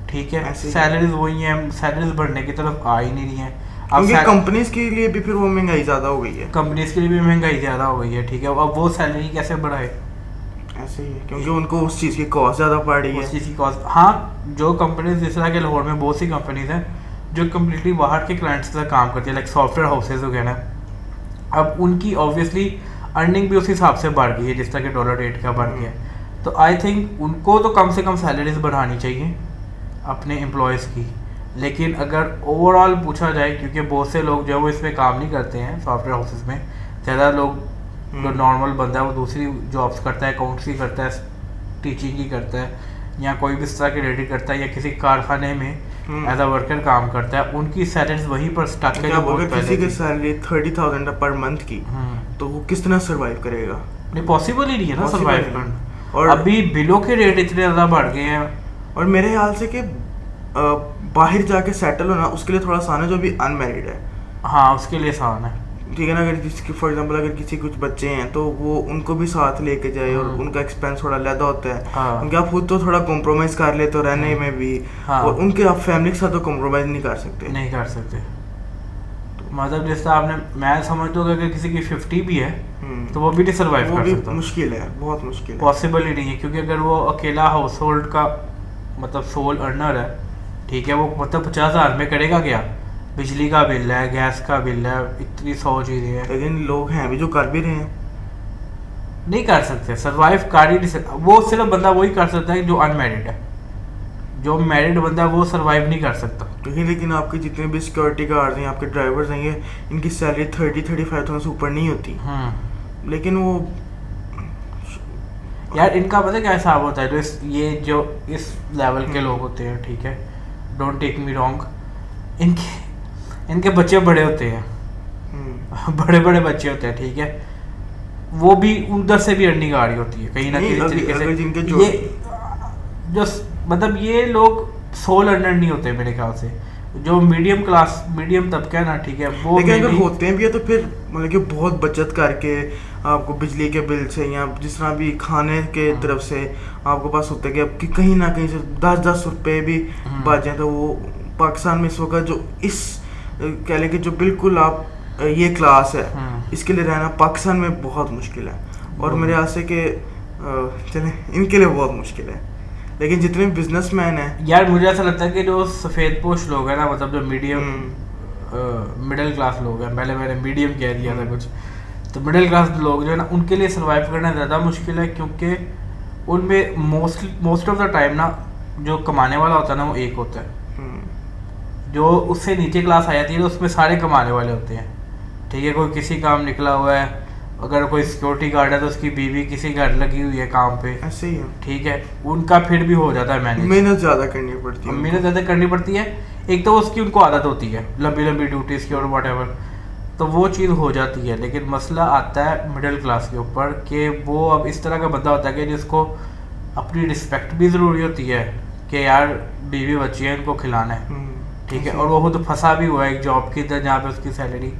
ठीक है, सैलरीज वही हैं, सैलरीज बढ़ने की तरफ आ ही नहीं रही हैं। क्योंकि कंपनीज के लिए भी फिर वो महंगाई ज़्यादा हो गई है, कंपनीज के लिए भी महंगाई ज़्यादा हो गई है, ठीक है। अब वो सैलरी कैसे बढ़ाए? ऐसे ही है, क्योंकि उनको उस चीज़ की कॉस्ट ज़्यादा पड़ रही है, उस चीज़ की कॉस्ट। हाँ, जो कंपनीज जिस तरह के लाहौर में बहुत सी कंपनीज हैं जो कम्प्लीटली बाहर के क्लाइंट्स के साथ काम करती है, लाइक सॉफ्टवेयर हाउसेज वगैरह, अब उनकी ऑब्वियसली अर्निंग भी उस हिसाब से बढ़ गई है जिस तरह के डॉलर रेट का बढ़ गया। तो आई थिंक उनको तो कम से कम सैलरीज बढ़ानी चाहिए अपने एम्प्लॉयज़ की। लेकिन अगर ओवरऑल पूछा जाए, क्योंकि बहुत से लोग जो है वो इसमें काम नहीं करते हैं सॉफ्टवेयर हाउसेज में, ज़्यादा लोग जो नॉर्मल बंदा है वो दूसरी जॉब्स करता है, अकाउंट्स की करता है, टीचिंग की करता है, या कोई भी इस तरह की रेडी करता है या किसी कारखाने में एज अ वर्कर काम करता है, उनकी सैलरीज वहीं पर स्टक है। जो अगर किसी की सैलरी 30,000 है पर मंथ की, तो वो किस तरह सर्वाइव करेगा? नहीं, पॉसिबल ही नहीं है ना सर्वाइव करना। और अभी बिलों के रेट इतने ज़्यादा बढ़ गए हैं। और मेरे ख्याल से कि बाहर जाके सेटल होना उसके लिए थोड़ा आसान है जो भी अनमैरिड है। हाँ, उसके लिए आसान है, ठीक है ना। अगर जिसकी फॉर एग्जांपल अगर किसी कुछ बच्चे हैं तो वो उनको भी साथ लेके जाए और उनका एक्सपेंस थोड़ा ज़्यादा होता है। क्योंकि आप खुद तो थोड़ा कॉम्प्रोमाइज़ कर ले तो रहने में भी, और उनके आप फैमिली के साथ तो कॉम्प्रोमाइज़ नहीं कर सकते। मतलब जैसे आपने, मैं समझता हूँ अगर किसी की 50 भी है तो वो भी नहीं सर्वाइव कर सकता। मुश्किल है, बहुत मुश्किल है, पॉसिबल ही नहीं है। क्योंकि अगर वो अकेला हाउस होल्ड का मतलब सोल अर्नर है, ठीक है, वो मतलब 50,000 में करेगा क्या? बिजली का बिल है, गैस का बिल है, इतनी 100 चीज़ें हैं। लेकिन लोग हैं भी जो कर भी रहे हैं। नहीं कर सकते, सर्वाइव कर ही नहीं सकते। वो सिर्फ बंदा वही कर सकता है जो अनमैरिड है। जो मैरिड बंदा वो सर्वाइव नहीं कर सकता। लेकिन आपके जितने भी सिक्योरिटी गार्ड्स हैं, आपके ड्राइवर्स हैं, ये इनकी सैलरी 30-35,000 से ऊपर नहीं होती। लेकिन वो यार इनका पता क्या हिसाब होता है, जो इस लेवल के लोग होते हैं, ठीक है, डोंट टेक मी रॉन्ग, इनके बच्चे बड़े होते हैं, बड़े बड़े बच्चे होते हैं, ठीक है, वो भी उधर से भी अर्निंग आ रही होती है कहीं ना कहीं तरीके से। ये जो मतलब ये लोग सोल अर्नर नहीं होते मेरे ख्याल से। जो मीडियम तबका है ना, ठीक है, वो लेकिन अगर होते हैं भी है तो फिर मतलब कि बहुत बचत करके आपको बिजली के बिल से या जिस तरह भी खाने के तरफ से आपको पास होता है कि आपकी कहीं ना कहीं से 10-10 रुपए भी बच जाए, तो वो पाकिस्तान में इस वक्त जो इस कह लें कि जो बिल्कुल आप ये क्लास है, इसके लिए रहना पाकिस्तान में बहुत मुश्किल है। और मेरे ख्याल से कि चले इनके लिए बहुत मुश्किल है। लेकिन जितने बिजनेसमैन हैं, यार मुझे ऐसा लगता है कि जो सफ़ेद पोश लोग हैं ना, मतलब जो मिडिल क्लास लोग हैं, पहले मैंने मीडियम कह दिया था कुछ, तो मिडिल क्लास लोग जो है ना, उनके लिए सर्वाइव करना ज़्यादा मुश्किल है। क्योंकि उनमें मोस्ट ऑफ द टाइम ना जो कमाने वाला होता है ना, वो एक होता है। जो उससे नीचे क्लास आ जाती है तो उसमें सारे कमाने वाले होते हैं, ठीक है। कोई किसी काम निकला हुआ है, अगर कोई सिक्योरिटी गार्ड है तो उसकी बीवी किसी घर लगी हुई है काम पे, ऐसे ही है, ठीक है, उनका फिर भी हो जाता है मैनेज। मेहनत ज़्यादा करनी पड़ती है। एक तो उसकी उनको आदत होती है लंबी लंबी ड्यूटीज़ की और व्हाटएवर, तो वो चीज़ हो जाती है। लेकिन मसला आता है मिडिल क्लास के ऊपर कि वो अब इस तरह का बंदा होता है कि जिसको अपनी रिस्पेक्ट भी ज़रूरी होती है कि यार बीवी बच्ची है, इनको खिलाना है, ठीक है, और वो खुद फंसा भी हुआ है एक जॉब की तरह जहाँ पे उसकी सैलरी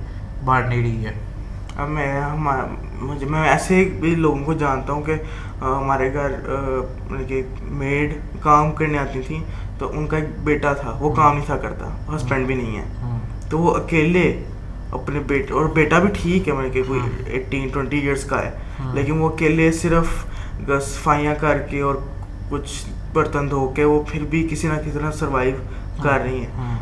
बढ़ नहीं रही है। अब मैं ऐसे भी लोगों को जानता हूँ कि हमारे घर मतलब कि मेड काम करने आती थी, तो उनका एक बेटा था, वो काम नहीं था करता, हस्बैंड भी नहीं है, तो वो अकेले अपने बेटे, और बेटा भी ठीक है मतलब कि कोई 18-20 ईयर्स का है, लेकिन वो अकेले सिर्फ सफाइयाँ करके और कुछ बर्तन धो के वो फिर भी किसी ना किसी तरह सर्वाइव कर रही हैं।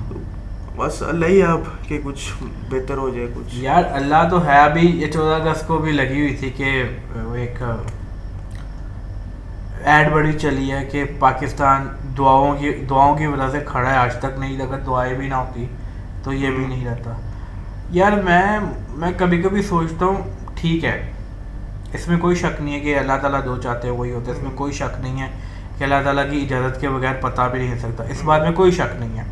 बस अल्लाह ही अब कि कुछ बेहतर हो जाए कुछ। यार अल्लाह तो है। अभी ये 14 अगस्त को भी लगी हुई थी कि वो एक ऐड बड़ी चली है कि पाकिस्तान दुआओं की वजह से खड़ा है, आज तक नहीं, अगर दुआएं भी ना होती तो ये भी नहीं रहता। यार मैं कभी कभी सोचता हूँ, ठीक है, इसमें कोई शक नहीं है कि अल्लाह ताला जो चाहते हैं वही होता है, इसमें कोई शक नहीं है कि अल्लाह ताला की इजाज़त के बगैर पता भी नहीं सकता, इस बात में कोई शक नहीं है।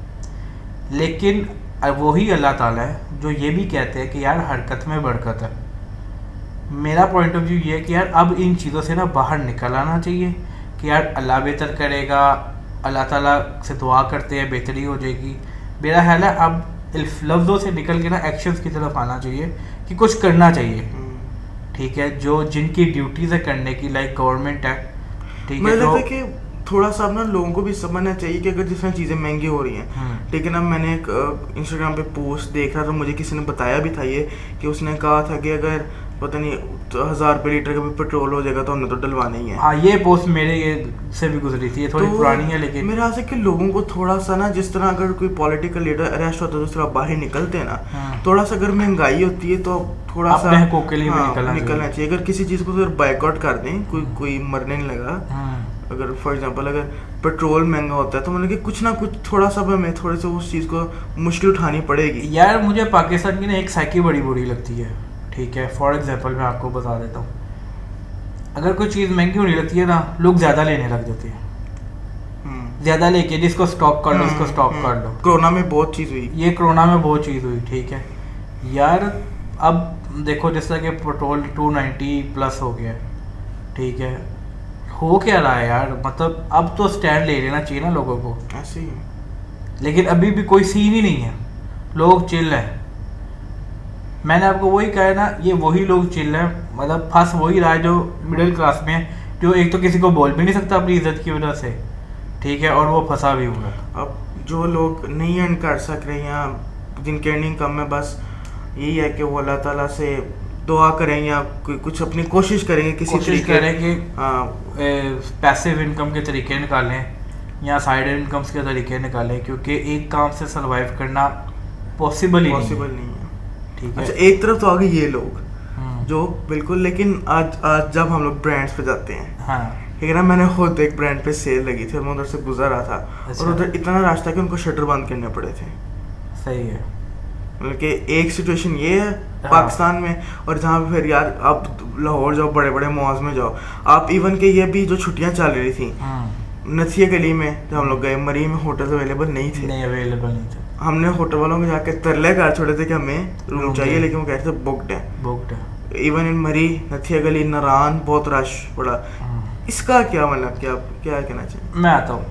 लेकिन वही अल्लाह ताला है जो ये भी कहते हैं कि यार हरकत में बरकत है। मेरा पॉइंट ऑफ व्यू ये है कि यार अब इन चीज़ों से ना बाहर निकल आना चाहिए कि यार अल्लाह बेहतर करेगा, अल्लाह ताला से दुआ करते हैं बेहतरी हो जाएगी। मेरा ख्याल है अब लफ्ज़ों से निकल के ना एक्शंस की तरफ आना चाहिए कि कुछ करना चाहिए, ठीक है, जो जिनकी ड्यूटीज़ है करने की, लाइक गवर्नमेंट है, ठीक है। तो कि थोड़ा सा ना लोगों को भी समझना चाहिए कि अगर जिस तरह चीज़ें महंगी हो रही हैं, ठीक है ना। मैंने एक इंस्टाग्राम पे पोस्ट देख रहा था, मुझे किसी ने बताया भी था ये कि उसने कहा था कि अगर पता नहीं तो 1000 रुपये लीटर का भी पेट्रोल हो जाएगा तो हमने तो डलवाना ही है। हाँ, ये पोस्ट मेरे से भी गुजरी थी, ये थोड़ी पुरानी है, लेकिन मेरे ख्याल से कि लोगों को थोड़ा सा ना, जिस तरह अगर कोई पॉलिटिकल लीडर अरेस्ट होता है तो उस तरह बाहर निकलते हैं ना, थोड़ा सा अगर महंगाई होती है तो थोड़ा सा अपने हकूक़ के लिए निकलना चाहिए। अगर किसी चीज़ को बायकॉट कर दें, कोई मरने नहीं लगा। अगर फॉर एग्जांपल अगर पेट्रोल महंगा होता है तो मतलब कि कुछ ना कुछ थोड़ा सा हमें थोड़े से उस चीज़ को मुश्किल उठानी पड़ेगी। यार मुझे पाकिस्तान की ना एक साइकी बड़ी बुरी लगती है, ठीक है। फॉर एग्जांपल मैं आपको बता देता हूँ, अगर कोई चीज़ महंगी होने लगती है ना, लोग ज़्यादा लेने लग जाते हैं, ज़्यादा लेके जिसको स्टॉक कर लो, इसको स्टॉक कर लो। कोरोना में बहुत चीज़ हुई। ये कोरोना में बहुत चीज़ हुई, ठीक है यार। अब देखो जिस तरह के पेट्रोल 290 प्लस हो गया, ठीक है, हो क्या रहा है यार, मतलब अब तो स्टैंड ले लेना चाहिए ना लोगों को, ऐसे ही। लेकिन अभी भी कोई सीन ही नहीं है, लोग चिल हैं। मैंने आपको वही कहा है ना, ये वही लोग चिल हैं, मतलब फंस वही रहा है जो मिडिल क्लास में है, जो एक तो किसी को बोल भी नहीं सकता अपनी इज्जत की वजह से, ठीक है, और वो फंसा भी हुआ। अब जो लोग नहीं अर्न कर सक रहे हैं, जिनकी अर्निंग कम है, बस यही है कि वो अल्लाह ताला से दुआ करें या कुछ अपनी कोशिश करेंगे, किसी तरीके करेंगे पैसिव इनकम के तरीके निकालें या साइड इनकम्स के तरीके निकालें, क्योंकि एक काम से सरवाइव करना पॉसिबल नहीं है, ठीक है। अच्छा, एक तरफ तो आ गए ये लोग जो बिल्कुल, लेकिन आज जब हम लोग ब्रांड्स पे जाते हैं, हाँ, ठीक है ना, मैंने खुद एक ब्रांड पे सेल लगी थी, मैं उधर से गुजर रहा था। अच्छा। और उधर इतना रास्ता कि उनको शटर बंद करने पड़े थे। सही है, मतलब कि एक सिचुएशन ये है पाकिस्तान में, और जहाँ पे फिर यार आप लाहौर जाओ, बड़े बड़े मॉल्स में जाओ आप, इवन के ये भी जो छुट्टियाँ चल रही थी, नथिया गली में जब हम लोग गए, मरी में होटल अवेलेबल नहीं थे। हमने होटल वालों को जाके तरले कर छोड़े थे कि हमें रूम चाहिए, लेकिन वो कह रहे थे बुक्ड है। इवन इन मरी, नथिया गली, नारान बहुत रश पड़ा। इसका क्या मतलब, क्या कहना चाहिए? मैं आता हूँ,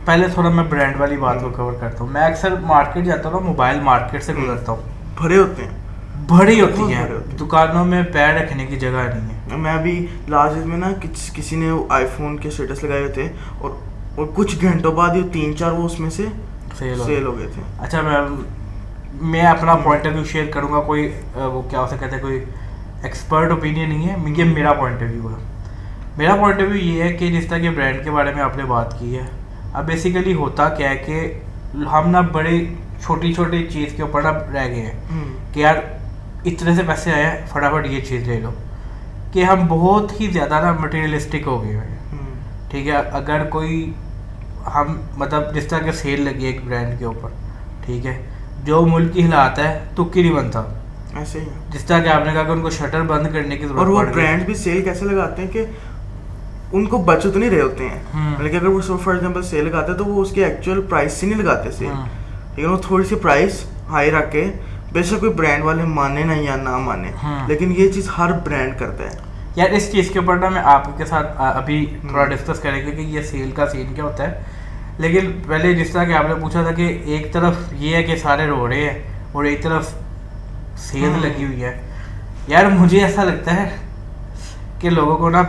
पहले थोड़ा मैं ब्रांड वाली बात को कवर करता हूँ। मैं अक्सर मार्केट जाता हूँ ना, मोबाइल मार्केट से गुजरता हूँ, भरे होते हैं, भरी होती हैं, दुकानों में पैर रखने की जगह नहीं है। मैं अभी लास्ट में ना किसी ने आईफोन के स्टेटस लगाए हुए थे, और कुछ घंटों बाद ही 3-4 वो उसमें से सेल हो गए थे। अच्छा, मैं अपना पॉइंट ऑफ व्यू शेयर करूंगा, कोई वो क्या उसे कहते हैं, कोई एक्सपर्ट ओपिनियन नहीं है, ये मेरा पॉइंट ऑफ व्यू है। मेरा पॉइंट ऑफ व्यू ये है कि जिस तरह के ब्रांड के बारे में आपने बात की है, अब बेसिकली होता क्या है कि हम ना बड़ी छोटी छोटी चीज़ के ऊपर ना रह गए हैं कि यार इतने से पैसे आए हैं, फटाफट ये चीज़ ले लो, कि हम बहुत ही ज़्यादा ना मटेरियलिस्टिक हो गए हैं, ठीक है। अगर कोई हम मतलब जिस तरह के सेल लगी है एक ब्रांड के ऊपर, ठीक है, जो मुल्क की हालात है तुक्की नहीं बनता, ऐसे ही जिस तरह कि आपने कहा कि उनको शटर बंद करने की जरूरत, और वो ब्रांड भी सेल कैसे लगाते हैं कि उनको बचत नहीं रहे होते हैं, लेकिन अगर वो फॉर एग्जांपल सेल लगाते हैं तो वो उसके एक्चुअल प्राइस से नहीं लगाते सेल, ठीक है, वो थोड़ी सी प्राइस हाई रख के, बेशक कोई ब्रांड वाले माने ना या ना माने, लेकिन ये चीज़ हर ब्रांड करता है यार। इस चीज़ के ऊपर ना मैं आपके साथ अभी थोड़ा डिस्कस करेंगे कि ये सेल का सीन क्या होता है, लेकिन पहले जिस तरह कि आपने पूछा था कि एक तरफ ये है कि सारे रो रहे हैं और एक तरफ सेल लगी हुई है, यार मुझे ऐसा लगता है कि लोगों को ना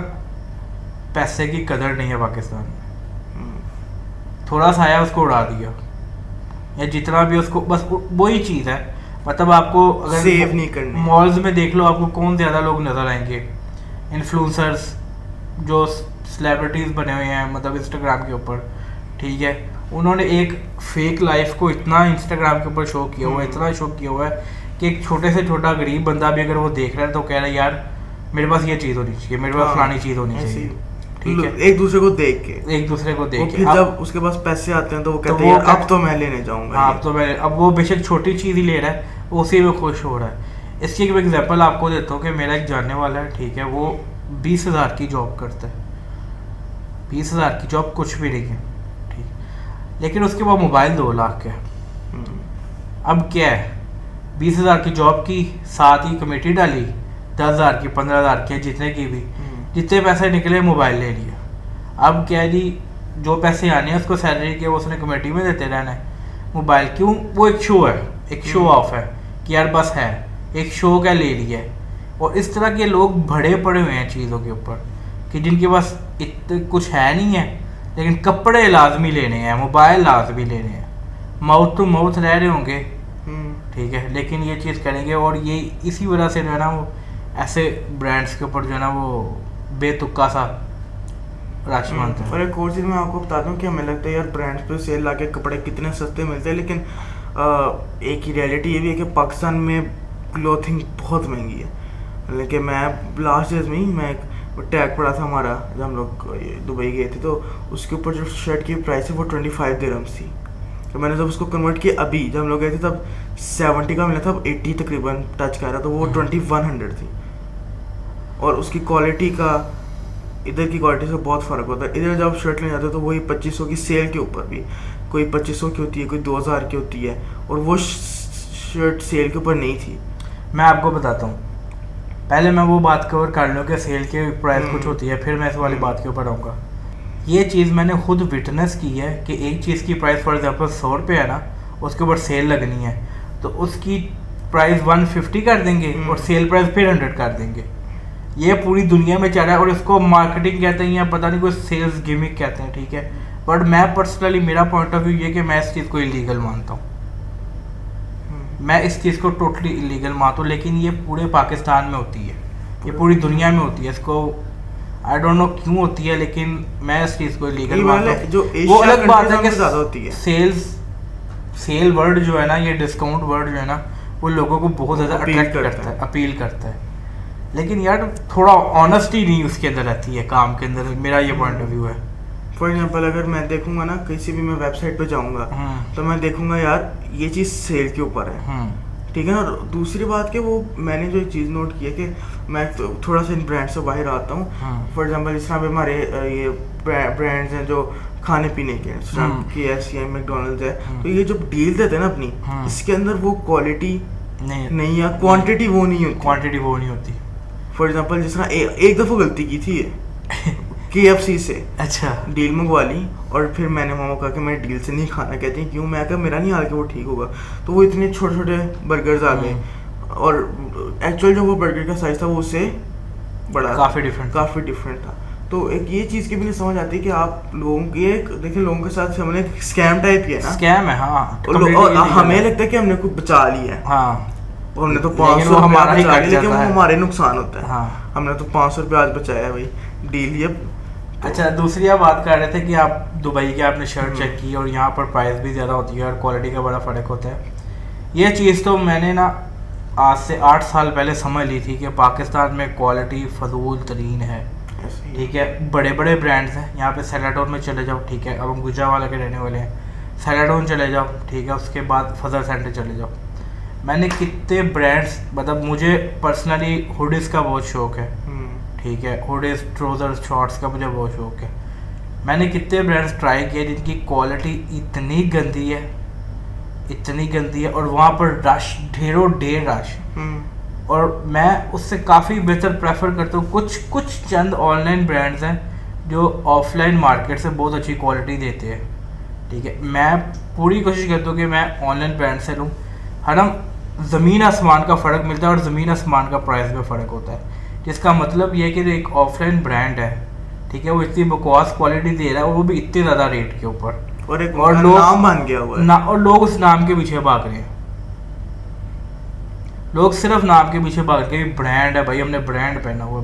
पैसे की कदर नहीं है पाकिस्तान में। थोड़ा सा आया उसको उड़ा दिया, या जितना भी उसको, बस वही चीज़ है। मतलब आपको अगर सेव नहीं करनी, मॉल्स में देख लो, आपको कौन ज़्यादा लोग नज़र आएंगे, इन्फ्लुएंसर्स जो सेलिब्रिटीज़ बने हुए हैं, मतलब इंस्टाग्राम के ऊपर, ठीक है, उन्होंने एक फेक लाइफ को इतना इंस्टाग्राम के ऊपर शो किया हुआ है, इतना शो किया हुआ है कि एक छोटे से छोटा गरीब बंदा भी अगर वो देख रहा है तो कह रहा है यार मेरे पास ये चीज़ होनी चाहिए, मेरे पास फलानी चीज़ होनी चाहिए, ठीक है, एक दूसरे को देख के फिर जब उसके पास पैसे आते हैं तो वो कहते हैं अब तो मैं लेने जाऊंगा, अब तो मैं, अब वो बेशक छोटी चीज़ ही ले रहा है, वो उसी में खुश हो रहा है। इसकी एक एग्जांपल आपको देता हूँ कि मेरा एक जानने वाला है, ठीक है, वो 20,000 की जॉब करता है, 20,000 की जॉब कुछ भी नहीं है, ठीक, लेकिन उसके बाद मोबाइल 2 लाख का है। अब क्या है, 20,000 की जॉब की, साथ ही कमेटी डाली 10,000 की, 15,000 की, जितने की भी, जितने पैसे निकले मोबाइल ले लिया। अब क्या है जी, जो पैसे आने हैं उसको सैलरी के वो उसने कमेटी में देते रहना है, मोबाइल क्यों, वो एक शो है, एक शो ऑफ है कि यार बस है, एक शो का ले लिया है। और इस तरह के लोग भरे पड़े हुए हैं चीज़ों के ऊपर कि जिनके पास इतने कुछ है नहीं है, लेकिन कपड़े लाजमी लेने हैं, मोबाइल लाजमी लेने हैं, माउथ टू माउथ रह रहे होंगे, ठीक है, लेकिन ये चीज़ करेंगे। और ये इसी वजह से जो है ना वो ऐसे ब्रांड्स के ऊपर जो है ना वो बेतुक्का सा राशि मानते हैं। और एक और चीज़ मैं आपको बता दूं कि हमें लगता है यार ब्रांड्स पे सेल लाके कपड़े कितने सस्ते मिलते हैं, लेकिन एक ही रियलिटी ये भी है कि पाकिस्तान में क्लोथिंग बहुत महंगी है। लेकिन मैं लास्ट डेज में ही मैं टैग पड़ा था हमारा, जब हम लोग दुबई गए थे, तो उसके ऊपर जो शर्ट की प्राइस है वो 25 दिरहम्स थी। तो मैंने जब उसको कन्वर्ट किया, अभी जब हम लोग गए थे तब 70 का मिला था, अब 80 तकरीबन टच कर रहा, तो वो 2100 थी। और उसकी क्वालिटी का इधर की क्वालिटी से बहुत फ़र्क होता है। इधर जब शर्ट लेने जाते हो तो वही 2500 की सेल के ऊपर भी, कोई 2500 की होती है, कोई 2000 की होती है, और वो शर्ट सेल के ऊपर नहीं थी। मैं आपको बताता हूँ, पहले मैं वो बात कवर कर लूँ कि सेल की प्राइस कुछ होती है, फिर मैं इस वाली बात के ऊपर आऊँगा। ये चीज़ मैंने खुद विटनेस की है कि एक चीज़ की प्राइस फॉर एग्जाम्पल 100 रुपये है ना, उसके ऊपर सेल लगनी है तो उसकी प्राइस 150 कर देंगे और सेल प्राइस फिर 100 कर देंगे। ये पूरी दुनिया में चल रहा है और इसको मार्केटिंग कहते हैं या पता नहीं कोई सेल्स गिमिक कहते हैं, ठीक है। बट मैं पर्सनली, मेरा पॉइंट ऑफ व्यू ये कि मैं इस चीज़ को इलीगल मानता हूँ। मैं इस चीज़ को टोटली इलीगल मानता हूँ, लेकिन ये पूरे पाकिस्तान में होती है, ये पूरी दुनिया में होती है। इसको आई डोंट नो क्यों होती है, लेकिन मैं इस चीज़ को इलीगल मानता हूँ। जो वो अलग बात है कि ज़्यादा होती है सेल वर्ड जो है ना, ये डिस्काउंट वर्ड जो है ना, वो लोगों को बहुत ज़्यादा अट्रैक्ट करता है, अपील करता है। लेकिन यार थोड़ा ऑनेस्टी नहीं उसके अंदर रहती है काम के अंदर, मेरा ये पॉइंट ऑफ व्यू है। फॉर एग्जाम्पल अगर मैं देखूंगा ना, किसी भी मैं वेबसाइट पे जाऊंगा तो मैं देखूंगा यार ये चीज़ सेल के ऊपर है, ठीक है ना। दूसरी बात कि वो मैंने जो एक चीज़ नोट की है कि मैं तो थोड़ा सा इन ब्रांड से बाहर आता हूँ। फॉर एग्जांपल जिस तरह हमारे ये ब्रांड्स हैं जो खाने पीने के, KFC है, मैकडोनल्ड्स है, तो ये जो डील देते हैं ना अपनी, इसके अंदर वो क्वालिटी नहीं या क्वांटिटी वो नहीं होती। फॉर एग्जांपल जिस तरह एक दफ़ा गलती की थी KFC से, अच्छा डील मंगवा ली और फिर मैंने मामा कहा कि मैं डील से नहीं खाना। कहती हैं क्यों? मैं कहा मेरा नहीं हाल कि वो ठीक होगा। तो वो इतने छोटे छोटे बर्गर्स आ गए और एक्चुअल जो वो बर्गर का साइज था वो उससे बड़ा, काफ़ी डिफरेंट था। तो एक ये चीज़ की भी नहीं समझ आती कि आप लोगों के, देखिए लोगों के साथ हमने स्कैम टाइप किया ना, स्कैम है हाँ, और हमें लगता है कि हमने कुछ बचा लिया है, हाँ हमने तो 500 हमारा ही कट लेकिन वो जाता है, हमारे नुकसान होता है। हाँ। हमने तो 500 रुपये आज बचाया है भाई, डील ये। अच्छा, दूसरी आप बात कर रहे थे कि आप दुबई के आपने शर्ट चेक की और यहाँ पर प्राइस भी ज़्यादा होती है और क्वालिटी का बड़ा फ़र्क होता है। ये चीज़ तो मैंने ना आज से 8 साल पहले समझ ली थी कि पाकिस्तान में क्वालिटी फजूल तरीन है, ठीक है। बड़े बड़े ब्रांड्स हैं यहाँ पे, सेलाटोन में चले जाओ, ठीक है, अब हम गुजरावाला के रहने वाले हैं, सेलाटोन चले जाओ, ठीक है, उसके बाद फजल सेंटर चले जाओ। मैंने कितने ब्रांड्स, मतलब मुझे पर्सनली हुडीज़ का बहुत शौक़ है, ठीक है, हुडीज़, ट्राउज़र्स, शॉर्ट्स का मुझे बहुत शौक़ है। मैंने कितने ब्रांड्स ट्राई किए जिनकी क्वालिटी इतनी गंदी है और वहाँ पर रश, ढेरों ढेर रश, और मैं उससे काफ़ी बेहतर प्रेफर करता हूँ कुछ चंद ऑनलाइन ब्रांड्स हैं जो ऑफलाइन मार्केट से बहुत अच्छी क्वालिटी देते हैं, ठीक है। मैं पूरी कोशिश करता हूँ कि मैं ऑनलाइन ब्रांड से लूँ, है ना। ज़मीन आसमान का फ़र्क मिलता है और ज़मीन आसमान का प्राइस में फ़र्क होता है, जिसका मतलब ये है कि एक ऑफलाइन ब्रांड है, ठीक है, वो इतनी बकवास क्वालिटी दे रहा है और वो भी इतने ज़्यादा रेट के ऊपर, और लोग नाम बन गया हुआ है और लोग उस नाम के पीछे भाग रहे हैं। लोग सिर्फ नाम के पीछे भाग रहे हैं, ब्रांड है भाई, हमने ब्रांड पहना हुआ।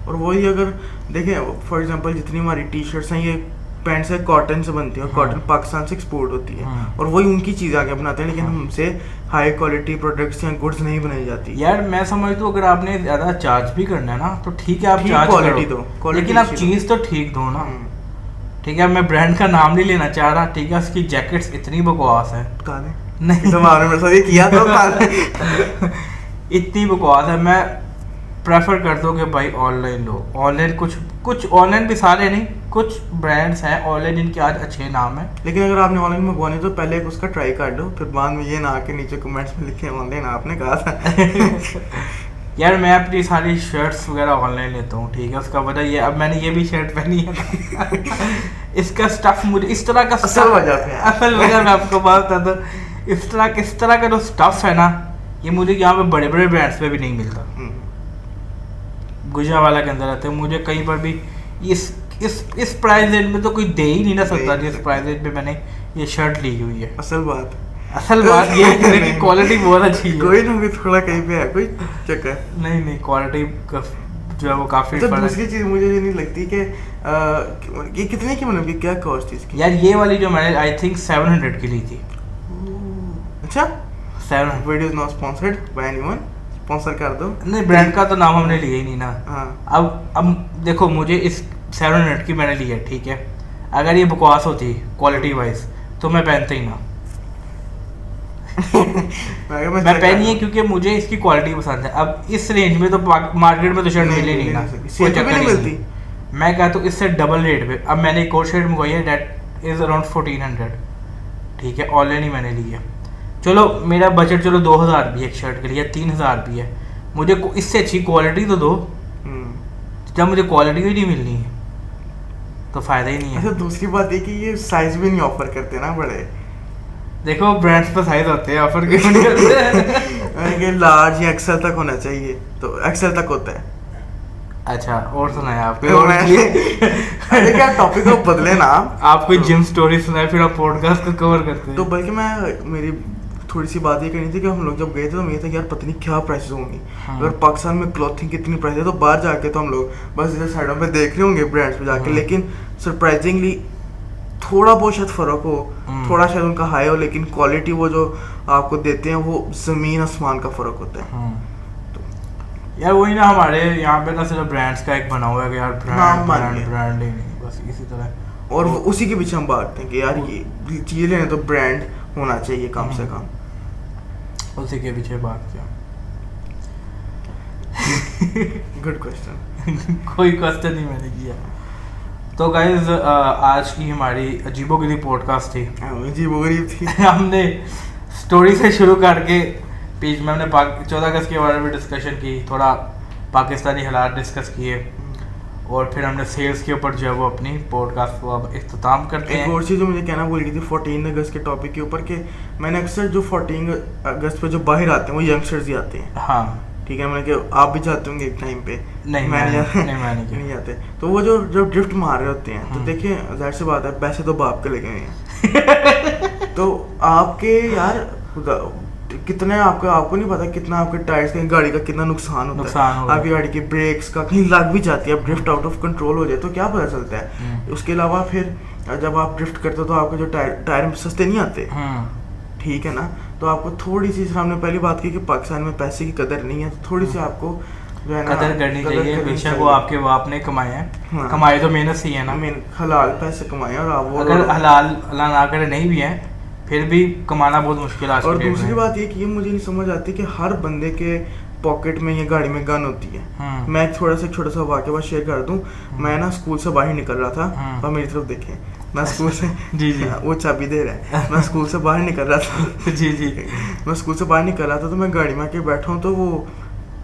और वही अगर देखें फॉर एग्जांपल जितनी हमारी टी शर्ट्स हैं, ये पैंट से कॉटन से बनती है और कॉटन पाकिस्तान से एक्सपोर्ट होती है, और वही उनकी चीज़ आगे बनाते हैं, लेकिन हमसे हाई क्वालिटी प्रोडक्ट्स या गुड्स नहीं बनाई जाती। यार मैं समझता हूँ अगर आपने ज़्यादा चार्ज भी करना है ना तो ठीक है, आप चार्ज क्वालिटी दो, लेकिन आप चीज़ तो ठीक दो ना, ठीक है। मैं ब्रांड का नाम नहीं लेना चाह रहा, ठीक है, उसकी जैकेट्स इतनी बकवास है, नहीं तो मेरे साथ ये किया तो इतनी बकवास है। मैं प्रेफर करता हूँ कि भाई ऑनलाइन लो। ऑनलाइन कुछ ऑनलाइन भी सारे नहीं, कुछ ब्रांड्स हैं ऑनलाइन जिनके आज अच्छे नाम हैं, लेकिन अगर आपने ऑनलाइन मंगवानी तो पहले उसका ट्राई कर लो, फिर बाद में ये ना आके नीचे कमेंट्स में लिखे ऑनलाइन आपने कहा था। यार मैं अपनी सारी शर्ट्स वगैरह ऑनलाइन लेता हूँ, ठीक है, उसका वजह ये, अब मैंने ये भी शर्ट पहनी है इसका स्टफ मुझे इस तरह का असल वजह मैं आपको बात बताता हूँ, इस तरह का जो स्टफ है ना, ये मुझे यहाँ पे बड़े बड़े ब्रांड्स पे भी नहीं मिलता। गुजरावाला के अंदर रहते हैं, मुझे कहीं पर भी इस प्राइस रेंज में तो कोई दे ही नहीं ना सकता जिस प्राइस रेंज पे मैंने ये शर्ट ली हुई है। असल बात ये है कि क्वालिटी बहुत अच्छी है, कोई ना कोई थोड़ा कहीं पे है कोई चक्कर नहीं क्वालिटी जो है वो काफी। तो दूसरी चीज मुझे ये नहीं लगती कि ये कितने की, मतलब कि क्या कॉस्ट इसकी? यार ये वाली जो मैंने आई थिंक 700 की ली थी। अच्छा, 700 video is not sponsored by anyone, sponsor कर दो। नहीं, ब्रांड का तो नाम हमने लिया ही नहीं ना। हाँ। अब देखो, मुझे इस 700 की मैंने ली है, ठीक है, अगर ये बकवास होती क्वालिटी वाइज तो मैं पहनता ही ना। मैं पहनी है क्योंकि मुझे इसकी क्वालिटी पसंद है। अब इस रेंज में तो मार्केट में तो शर्ट मिले नहीं ना, सेल पे नहीं मिलती। मैं कहता हूँ इससे डबल रेट पे। अब मैंने एक और शर्ट मंगवाई है, डेट इज़ अराउंड 1400, ठीक है, ऑनलाइन ही मैंने ली है। चलो मेरा बजट चलो 2000 भी है एक शर्ट के लिए, 3000 भी है, मुझे इससे अच्छी क्वालिटी तो दो। जब मुझे क्वालिटी ही नहीं मिलनी है तो फ़ायदा ही नहीं है। अच्छा, दूसरी बात ये कि ये साइज भी नहीं ऑफर करते ना बड़े। देखो ब्रांड्स पर साइज होते हैं, ऑफर क्यों नहीं करते? कि लार्ज या एक्सेल तक होना चाहिए, तो एक्सेल तक होता है। अच्छा, और सुनाए आप तो अरे क्या टॉपिक को बदले ना आप कोई जिम स्टोरी सुनाए, फिर आप पॉडकास्ट को कवर करते हैं। तो बल्कि मैं मेरी थोड़ी सी बात ये करनी थी कि हम लोग जब गए थे तो मुझे था कि यार पता नहीं क्या प्राइसेस होंगी। अगर पाकिस्तान में क्लॉथिंग कितनी प्राइस है तो बाहर जाके तो हम लोग बस इधर साइडों पे देख रहे होंगे ब्रांड्स पे जाके, लेकिन सरप्राइजिंगली थोड़ा बहुत शायद फ़र्क हो, थोड़ा शायद उनका हाई हो, लेकिन क्वालिटी वो जो आपको देते हैं वो ज़मीन आसमान का फ़र्क होता है। यार वही ना, हमारे यहाँ पे ना सिर्फ ब्रांड्स का एक बना हुआ है कि यार ब्रांड ही नहीं, बस इसी तरह, और उसी के पीछे हम भागते हैं कि यार ये चीज़ लेने तो ब्रांड होना चाहिए कम से कम, उसी के पीछे भागते हैं। Good question. कोई क्वेश्चन नहीं मैंने किया। तो गाइज आज की हमारी अजीबोगरीब पॉडकास्ट थी। अजीबोगरीब थी। हमने स्टोरी से शुरू करके बीच में हमने 14 अगस्त के बारे में डिस्कशन की, थोड़ा पाकिस्तानी हालात डिस्कस किए, और फिर हमने सेल्स के ऊपर जो है वो अपनी पॉडकास्ट को अब इख्तिताम करते हैं। एक और चीज़ जो मुझे कहना भूल गई थी 14 अगस्त के टॉपिक के ऊपर, कि मैंने अक्सर जो 14 अगस्त पे जो बाहर आते हैं वो यंगस्टर्स ही आते हैं। हाँ ठीक है, मैंने कि आप भी जाते होंगे एक टाइम पे। नहीं, मैं नहीं जाते। तो वो जो ड्रिफ्ट मार रहे होते हैं, तो देखिए जाहिर सी बात है पैसे तो बाप के लगे हुए हैं। तो आपके यार कितने आपको नहीं पता कितना आपके टायर्स का, गाड़ी का कितना नुकसान होता है, आपकी गाड़ी की ब्रेक्स का कहीं लग भी जाती है, अब ड्रिफ्ट आउट ऑफ कंट्रोल हो जाए तो क्या पता चलता है। उसके अलावा फिर जब आप ड्रिफ्ट करते हो तो आपके जो टायर सस्ते नहीं आते, ठीक है ना, तो आपको थोड़ी सी, हमने पहली बात की कि पाकिस्तान में पैसे की कदर नहीं है, तो थोड़ी सी आपको जो है ना कदर करनी चाहिए। बेशक वो आपके बाप ने कमाए हैं, कमाए तो मेहनत से ही है ना, हलाल पैसे कमाए, और आप वो अगर हलाल अल्लाह ना करे नहीं भी है फिर भी कमाना बहुत मुश्किल है। और दूसरी बात ये कि मुझे नहीं समझ आती कि हर बंदे के पॉकेट में या गाड़ी में गन होती है। मैं थोड़ा सा छोटा सा वाक़या बात शेयर कर दूं। मैं ना स्कूल से बाहर निकल रहा था, और मेरी तरफ देखें, मैं स्कूल से जी वो चाबी दे रहा है, मैं स्कूल से बाहर निकल रहा था। जी मैं स्कूल से बाहर निकल रहा था, तो मैं गाड़ी में आके बैठा हूँ, तो वो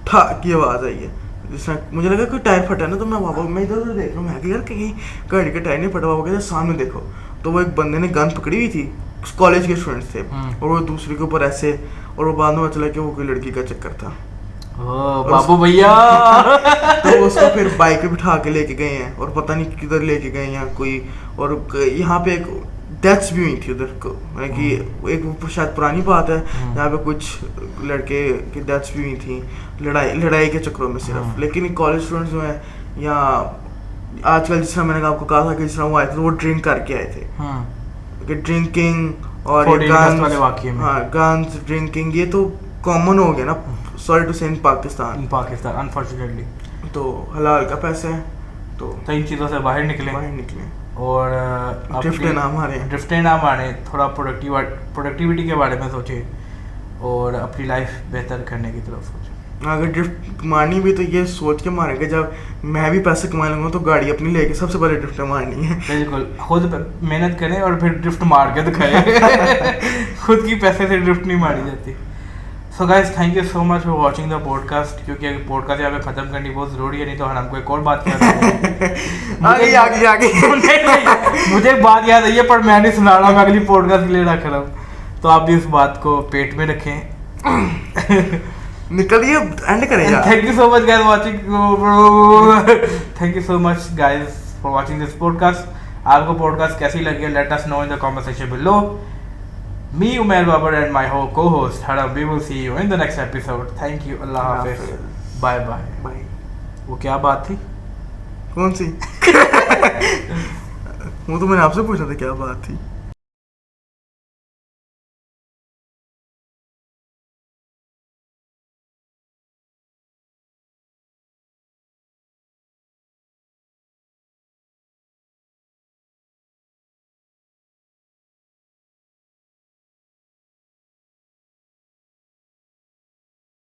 ठा की आवाज़ आई है, जिसमें मुझे लगा कोई टायर फटा ना, तो मैं इधर उधर देख रहा हूँ, मैं यार कहीं गाड़ी का टायर नहीं फटा। पापा कहते सामने देखो, तो वो एक बंदे ने गन पकड़ी हुई थी, कॉलेज के स्टूडेंट्स थे, और वो दूसरे के ऊपर ऐसे, और वो बाद में पता चला कि वो कोई लड़की का चक्कर था। बाबू भैया। तो उसको फिर बाइक पे बिठा के लेके गए हैं, और पता नहीं किधर लेके गए हैं कोई, और यहाँ पे एक डेथ्स भी हुई थी उधर को, कि एक शायद पुरानी बात है, यहाँ पे कुछ लड़के की डेथ्स भी हुई थी लड़ाई के चक्करों में सिर्फ। लेकिन कॉलेज स्टूडेंट्स जो है, या आजकल जिस तरह मैंने आपको कहा था कि जिस तरह वो आए थे, वो ड्रिंक करके आए थे, कि ड्रिंकिंग और गन्स ड्रिंकिंग ये तो कॉमन हो गया ना, सॉरी टू से इन पाकिस्तान अनफॉर्चुनेटली। तो हलाल का पैसा है, तो इन चीज़ों से बाहर निकले और ड्रिफ्ट ना मारे, थोड़ा प्रोडक्टिविटी के बारे में सोचे और अपनी लाइफ बेहतर करने की तरफ सोचे। अगर ड्रिफ्ट मारनी भी तो ये सोच के मारेंगे, जब मैं भी पैसे कमा लूंगा तो गाड़ी अपनी लेके सबसे पहले ड्रिफ्ट मारनी है। बिल्कुल, खुद मेहनत करें और फिर ड्रिफ्ट मार के दिखाएं। खुद की पैसे से ड्रिफ्ट नहीं मारी जाती। So guys, thank you so much for watching the podcast, क्योंकि अगर पॉडकास्ट यहाँ पे खत्म करनी बहुत ज़रूरी है, नहीं तो हमको एक और बात याद आगे मुझे एक बात याद आई है, पर मैं नहीं सुना रहा, मैं अगली पॉडकास्ट के लिए रख रहा हूँ, तो आप भी इस बात को पेट में रखें। निकलिए, एंड करें यार। Thank you so much guys watching, thank you so much guys for watching this podcast. आपको पॉडकास्ट कैसी लगी, let us know in the comment section below. Me, Umair Babar, and my co-host Haram, we will see you in the next episode. Thank you. Allah Hafiz. Bye bye. वो क्या बात थी? कौन सी? वो तो मैंने आपसे पूछा था क्या बात थी।